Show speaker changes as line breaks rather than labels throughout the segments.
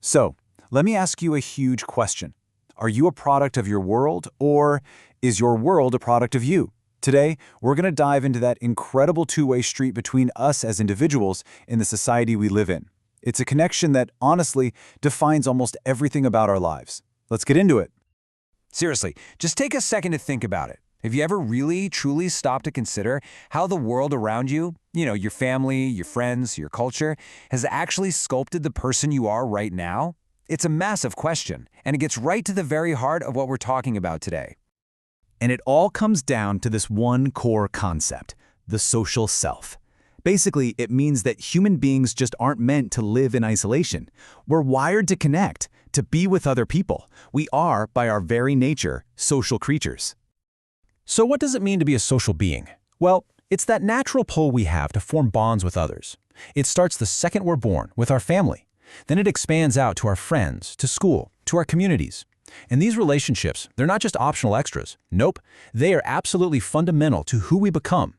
So, let me ask you a huge question. Are you a product of your world, or is your world a product of you? Today, we're going to dive into that incredible two-way street between us as individuals and the society we live in. It's a connection that, honestly, defines almost everything about our lives. Let's get into it.
Seriously, just take a second to think about it. Have you ever really, truly stopped to consider how the world around you, your family, your friends, your culture, has actually sculpted the person you are right now? It's a massive question, and it gets right to the very heart of what we're talking about today.
And it all comes down to this one core concept, the social self. Basically, it means that human beings just aren't meant to live in isolation. We're wired to connect, to be with other people. We are, by our very nature, social creatures.
So what does it mean to be a social being? Well, it's that natural pull we have to form bonds with others. It starts the second we're born, with our family. Then it expands out to our friends, to school, to our communities. And these relationships, they're not just optional extras. Nope, they are absolutely fundamental to who we become.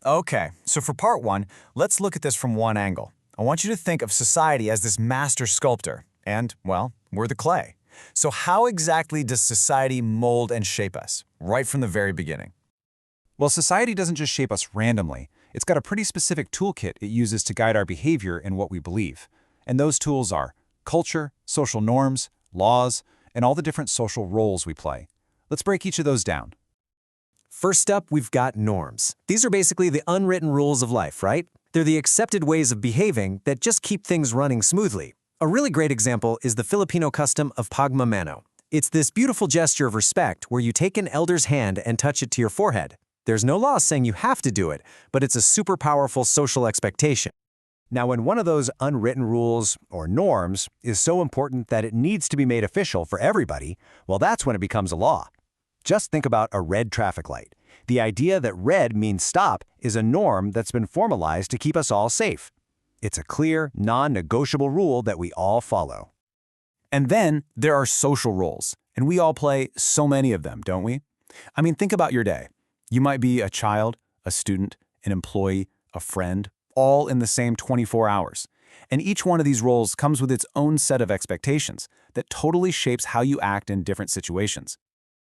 Okay, so for part one, let's look at this from one angle. I want you to think of society as this master sculptor, and, well, we're the clay. So how exactly does society mold and shape us, right from the very beginning?
Well, society doesn't just shape us randomly. It's got a pretty specific toolkit it uses to guide our behavior and what we believe. And those tools are culture, social norms, laws, and all the different social roles we play. Let's break each of those down.
First up, we've got norms. These are basically the unwritten rules of life, right? They're the accepted ways of behaving that just keep things running smoothly. A really great example is the Filipino custom of pagmamano. It's this beautiful gesture of respect where you take an elder's hand and touch it to your forehead. There's no law saying you have to do it, but it's a super powerful social expectation. Now, when one of those unwritten rules or norms is so important that it needs to be made official for everybody, well, that's when it becomes a law. Just think about a red traffic light. The idea that red means stop is a norm that's been formalized to keep us all safe. It's a clear, non-negotiable rule that we all follow.
And then there are social roles, and we all play so many of them, don't we? I mean, think about your day. You might be a child, a student, an employee, a friend, all in the same 24 hours. And each one of these roles comes with its own set of expectations that totally shapes how you act in different situations.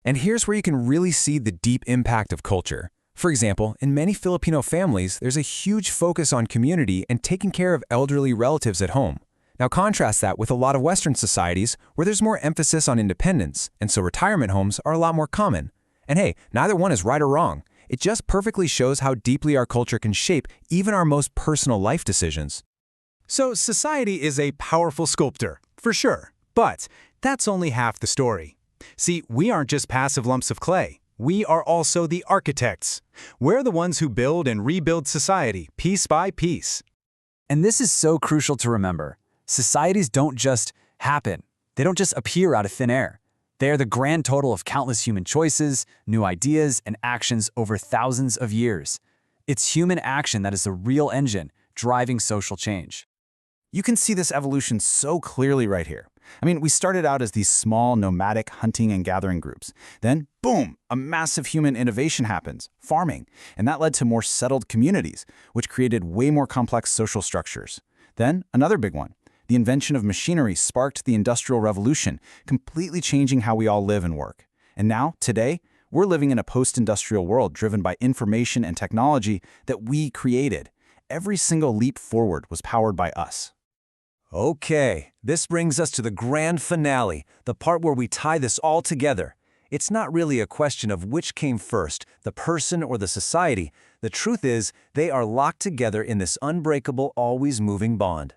And here's where you can really see the deep impact of culture. For example, in many Filipino families, there's a huge focus on community and taking care of elderly relatives at home. Now contrast that with a lot of Western societies where there's more emphasis on independence, and so retirement homes are a lot more common. And hey, neither one is right or wrong. It just perfectly shows how deeply our culture can shape even our most personal life decisions.
So society is a powerful sculptor, for sure. But that's only half the story. See, we aren't just passive lumps of clay. We are also the architects. We're the ones who build and rebuild society piece by piece.
And this is so crucial to remember. Societies don't just happen. They don't just appear out of thin air. They are the grand total of countless human choices, new ideas, and actions over thousands of years. It's human action that is the real engine driving social change.
You can see this evolution so clearly right here. I mean, we started out as these small, nomadic hunting and gathering groups. Then, boom, a massive human innovation happens, farming, and that led to more settled communities, which created way more complex social structures. Then, another big one. The invention of machinery sparked the Industrial Revolution, completely changing how we all live and work. And now, today, we're living in a post-industrial world driven by information and technology that we created. Every single leap forward was powered by us.
Okay, this brings us to the grand finale, the part where we tie this all together. It's not really a question of which came first, the person or the society. The truth is, they are locked together in this unbreakable, always moving bond.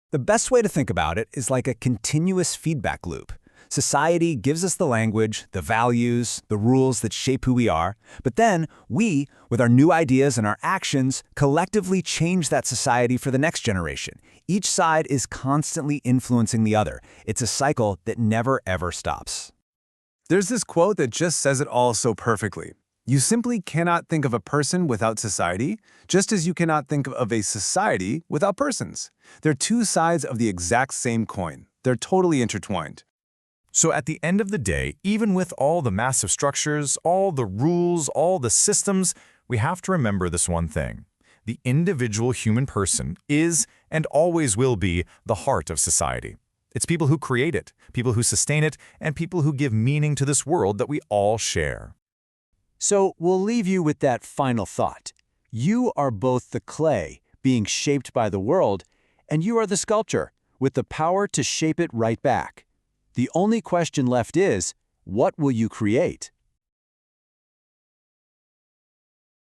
The best way to think about it is like a continuous feedback loop. Society gives us the language, the values, the rules that shape who we are, but then we, with our new ideas and our actions, collectively change that society for the next generation. Each side is constantly influencing the other. It's a cycle that never ever stops.
There's this quote that just says it all so perfectly. You simply cannot think of a person without society, just as you cannot think of a society without persons. They're two sides of the exact same coin. They're totally intertwined.
So at the end of the day, even with all the massive structures, all the rules, all the systems, we have to remember this one thing. The individual human person is and always will be the heart of society. It's people who create it, people who sustain it, and people who give meaning to this world that we all share.
So we'll leave you with that final thought. You are both the clay, being shaped by the world, and you are the sculpture, with the power to shape it right back. The only question left is, what will you create?